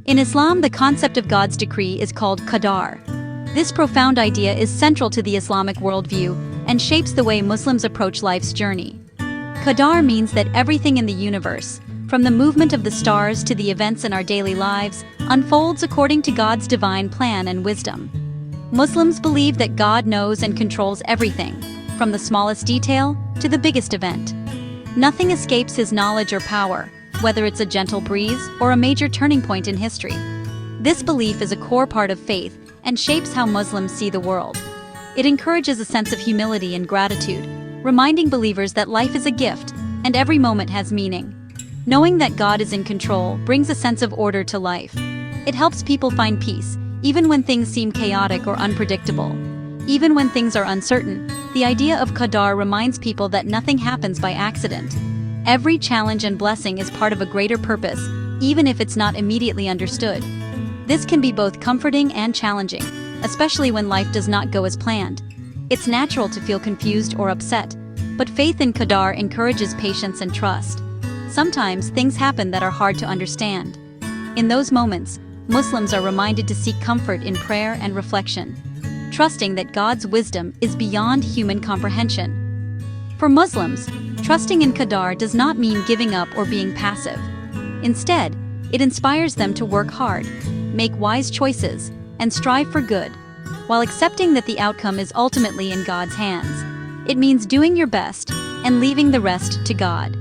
In Islam, the concept of God's decree is called Qadr. This profound idea is central to the Islamic worldview and shapes the way Muslims approach life's journey. Qadr means that everything in the universe, from the movement of the stars to the events in our daily lives, unfolds according to God's divine plan and wisdom. Muslims believe that God knows and controls everything, from the smallest detail to the biggest event. Nothing escapes his knowledge or power, whether it's a gentle breeze or a major turning point in history. This belief is a core part of faith and shapes how Muslims see the world. It encourages a sense of humility and gratitude, reminding believers that life is a gift and every moment has meaning. Knowing that God is in control brings a sense of order to life. It helps people find peace, even when things seem chaotic or unpredictable. Even when things are uncertain, the idea of Qadr reminds people that nothing happens by accident. Every challenge and blessing is part of a greater purpose, even if it's not immediately understood. This can be both comforting and challenging, especially when life does not go as planned. It's natural to feel confused or upset, but faith in Qadr encourages patience and trust. Sometimes things happen that are hard to understand. In those moments, Muslims are reminded to seek comfort in prayer and reflection, trusting that God's wisdom is beyond human comprehension. For Muslims, trusting in Qadr does not mean giving up or being passive. Instead, it inspires them to work hard, make wise choices, and strive for good, while accepting that the outcome is ultimately in God's hands. It means doing your best and leaving the rest to God.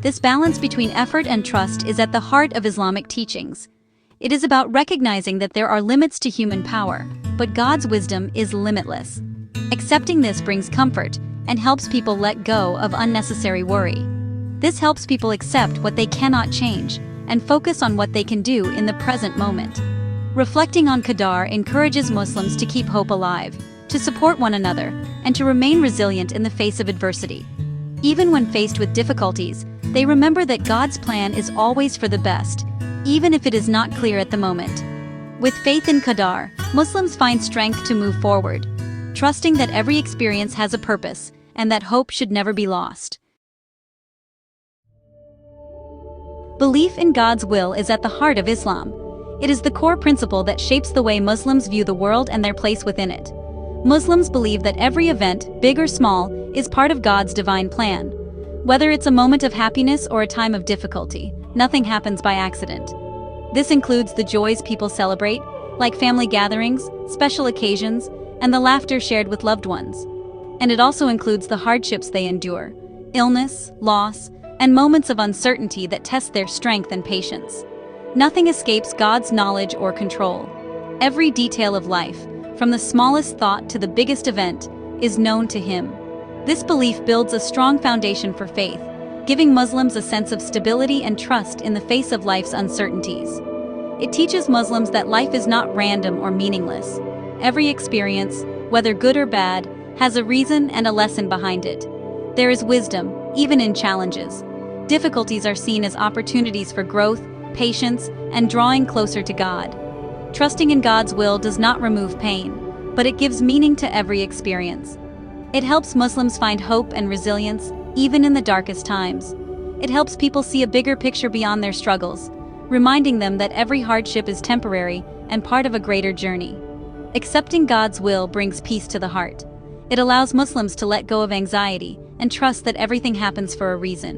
This balance between effort and trust is at the heart of Islamic teachings. It is about recognizing that there are limits to human power, but God's wisdom is limitless. Accepting this brings comfort and helps people let go of unnecessary worry. This helps people accept what they cannot change and focus on what they can do in the present moment. Reflecting on Qadr encourages Muslims to keep hope alive, to support one another, and to remain resilient in the face of adversity. Even when faced with difficulties, they remember that God's plan is always for the best, even if it is not clear at the moment. With faith in Qadr, Muslims find strength to move forward, trusting that every experience has a purpose and that hope should never be lost. Belief in God's will is at the heart of Islam. It is the core principle that shapes the way Muslims view the world and their place within it. Muslims believe that every event, big or small, is part of God's divine plan. Whether it's a moment of happiness or a time of difficulty, nothing happens by accident. This includes the joys people celebrate, like family gatherings, special occasions, and the laughter shared with loved ones. And it also includes the hardships they endure, illness, loss, and moments of uncertainty that test their strength and patience. Nothing escapes God's knowledge or control. Every detail of life, from the smallest thought to the biggest event, is known to Him. This belief builds a strong foundation for faith, giving Muslims a sense of stability and trust in the face of life's uncertainties. It teaches Muslims that life is not random or meaningless. Every experience, whether good or bad, has a reason and a lesson behind it. There is wisdom, even in challenges. Difficulties are seen as opportunities for growth, patience, and drawing closer to God. Trusting in God's will does not remove pain, but it gives meaning to every experience. It helps Muslims find hope and resilience, even in the darkest times. It helps people see a bigger picture beyond their struggles, reminding them that every hardship is temporary and part of a greater journey. Accepting God's will brings peace to the heart. It allows Muslims to let go of anxiety and trust that everything happens for a reason.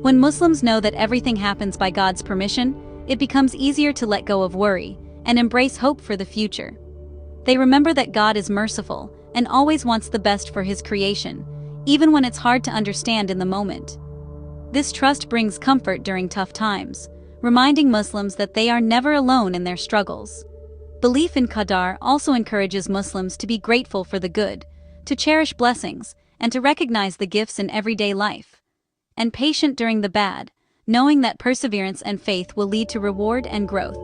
When Muslims know that everything happens by God's permission, it becomes easier to let go of worry and embrace hope for the future. They remember that God is merciful and always wants the best for His creation, even when it's hard to understand in the moment. This trust brings comfort during tough times, reminding Muslims that they are never alone in their struggles. Belief in Qadr also encourages Muslims to be grateful for the good, to cherish blessings, and to recognize the gifts in everyday life. And patient during the bad, knowing that perseverance and faith will lead to reward and growth.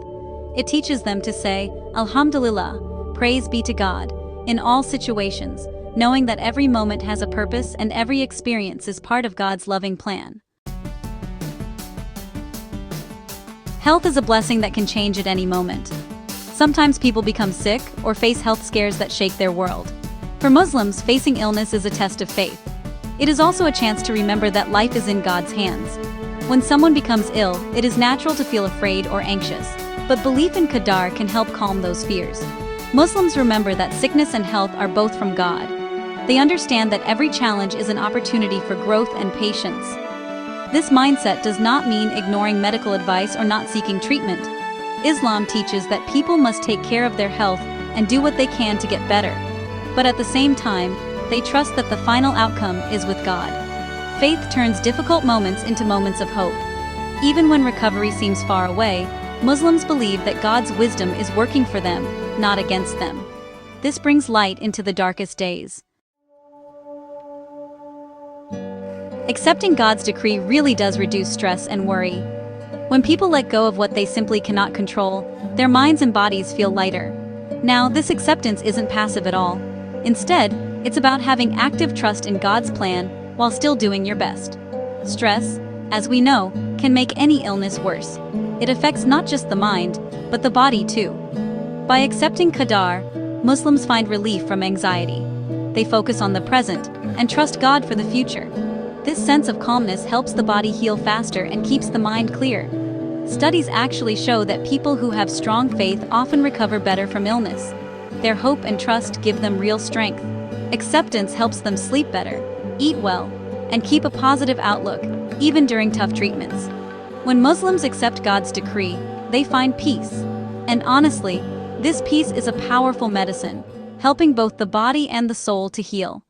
It teaches them to say, Alhamdulillah, praise be to God, in all situations, knowing that every moment has a purpose and every experience is part of God's loving plan. Health is a blessing that can change at any moment. Sometimes people become sick or face health scares that shake their world. For Muslims, facing illness is a test of faith. It is also a chance to remember that life is in God's hands. When someone becomes ill, it is natural to feel afraid or anxious. But belief in Qadr can help calm those fears. Muslims remember that sickness and health are both from God. They understand that every challenge is an opportunity for growth and patience. This mindset does not mean ignoring medical advice or not seeking treatment. Islam teaches that people must take care of their health and do what they can to get better. But at the same time, they trust that the final outcome is with God. Faith turns difficult moments into moments of hope. Even when recovery seems far away, Muslims believe that God's wisdom is working for them, not against them. This brings light into the darkest days. Accepting God's decree really does reduce stress and worry. When people let go of what they simply cannot control, their minds and bodies feel lighter. Now, this acceptance isn't passive at all. Instead, it's about having active trust in God's plan while still doing your best. Stress, as we know, can make any illness worse. It affects not just the mind, but the body too. By accepting Qadr, Muslims find relief from anxiety. They focus on the present and trust God for the future. This sense of calmness helps the body heal faster and keeps the mind clear. Studies actually show that people who have strong faith often recover better from illness. Their hope and trust give them real strength. Acceptance helps them sleep better, eat well, and keep a positive outlook, even during tough treatments. When Muslims accept God's decree, they find peace. And honestly, this peace is a powerful medicine, helping both the body and the soul to heal.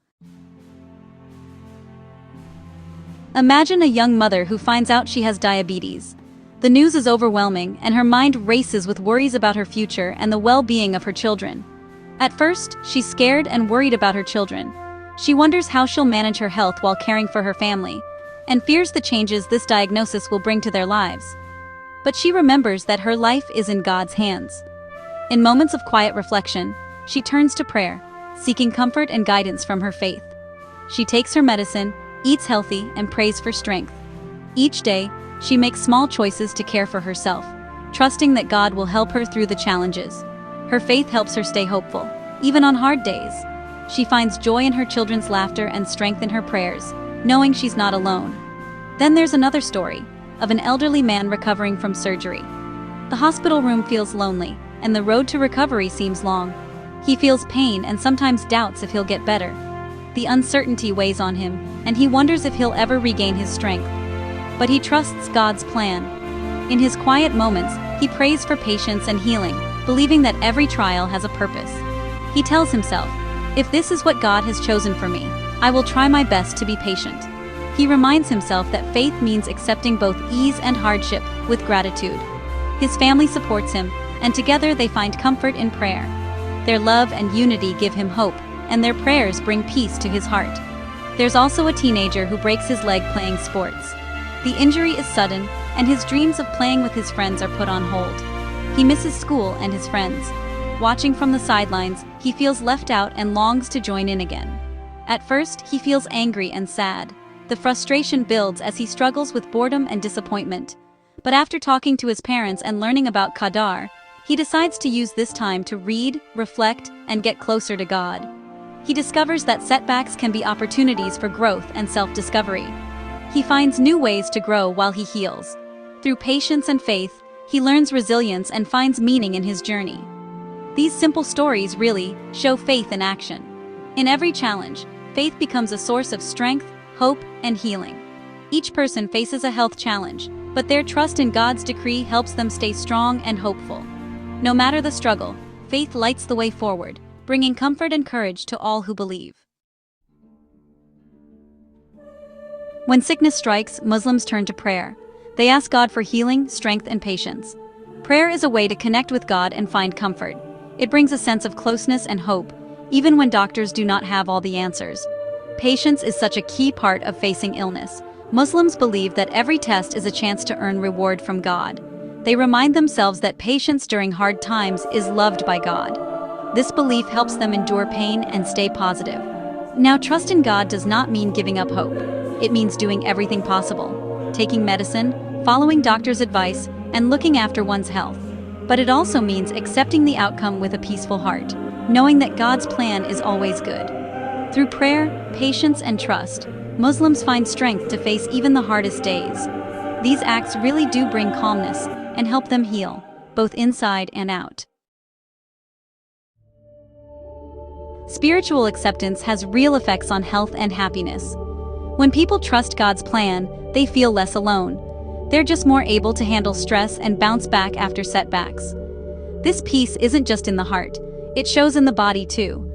Imagine a young mother who finds out she has diabetes. The news is overwhelming, and her mind races with worries about her future and the well-being of her children. At first, she's scared and worried about her children. She wonders how she'll manage her health while caring for her family, and fears the changes this diagnosis will bring to their lives. But she remembers that her life is in God's hands. In moments of quiet reflection, she turns to prayer, seeking comfort and guidance from her faith. She takes her medicine, eats healthy, and prays for strength. Each day, she makes small choices to care for herself, trusting that God will help her through the challenges. Her faith helps her stay hopeful, even on hard days. She finds joy in her children's laughter and strength in her prayers, knowing she's not alone. Then there's another story, of an elderly man recovering from surgery. The hospital room feels lonely, and the road to recovery seems long. He feels pain and sometimes doubts if he'll get better. The uncertainty weighs on him, and he wonders if he'll ever regain his strength. But he trusts God's plan. In his quiet moments, he prays for patience and healing, believing that every trial has a purpose. He tells himself, "If this is what God has chosen for me, I will try my best to be patient." He reminds himself that faith means accepting both ease and hardship with gratitude. His family supports him, and together they find comfort in prayer. Their love and unity give him hope, and their prayers bring peace to his heart. There's also a teenager who breaks his leg playing sports. The injury is sudden, and his dreams of playing with his friends are put on hold. He misses school and his friends. Watching from the sidelines, he feels left out and longs to join in again. At first, he feels angry and sad. The frustration builds as he struggles with boredom and disappointment. But after talking to his parents and learning about Qadr, he decides to use this time to read, reflect, and get closer to God. He discovers that setbacks can be opportunities for growth and self-discovery. He finds new ways to grow while he heals. Through patience and faith, he learns resilience and finds meaning in his journey. These simple stories really show faith in action. In every challenge, faith becomes a source of strength, hope, and healing. Each person faces a health challenge, but their trust in God's decree helps them stay strong and hopeful. No matter the struggle, faith lights the way forward, bringing comfort and courage to all who believe. When sickness strikes, Muslims turn to prayer. They ask God for healing, strength, and patience. Prayer is a way to connect with God and find comfort. It brings a sense of closeness and hope, even when doctors do not have all the answers. Patience is such a key part of facing illness. Muslims believe that every test is a chance to earn reward from God. They remind themselves that patience during hard times is loved by God. This belief helps them endure pain and stay positive. Now, trust in God does not mean giving up hope. It means doing everything possible, taking medicine, following doctors' advice, and looking after one's health. But it also means accepting the outcome with a peaceful heart, knowing that God's plan is always good. Through prayer, patience, and trust, Muslims find strength to face even the hardest days. These acts really do bring calmness and help them heal. both inside and out. Spiritual acceptance has real effects on health and happiness. When people trust God's plan, they feel less alone. They're just more able to handle stress and bounce back after setbacks. This peace isn't just in the heart, it shows in the body too.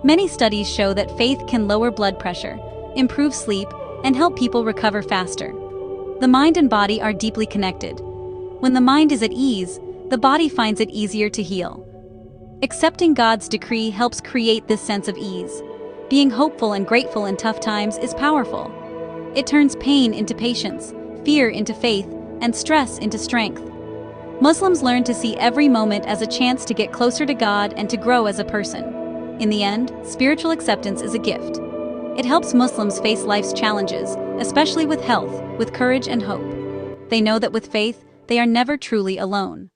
Many studies show that faith can lower blood pressure, improve sleep, and help people recover faster. The mind and body are deeply connected. When the mind is at ease, the body finds it easier to heal. Accepting God's decree helps create this sense of ease. Being hopeful and grateful in tough times is powerful. It turns pain into patience, fear into faith, and stress into strength. Muslims learn to see every moment as a chance to get closer to God and to grow as a person. In the end, spiritual acceptance is a gift. It helps Muslims face life's challenges, especially with health, with courage and hope. They know that with faith, they are never truly alone.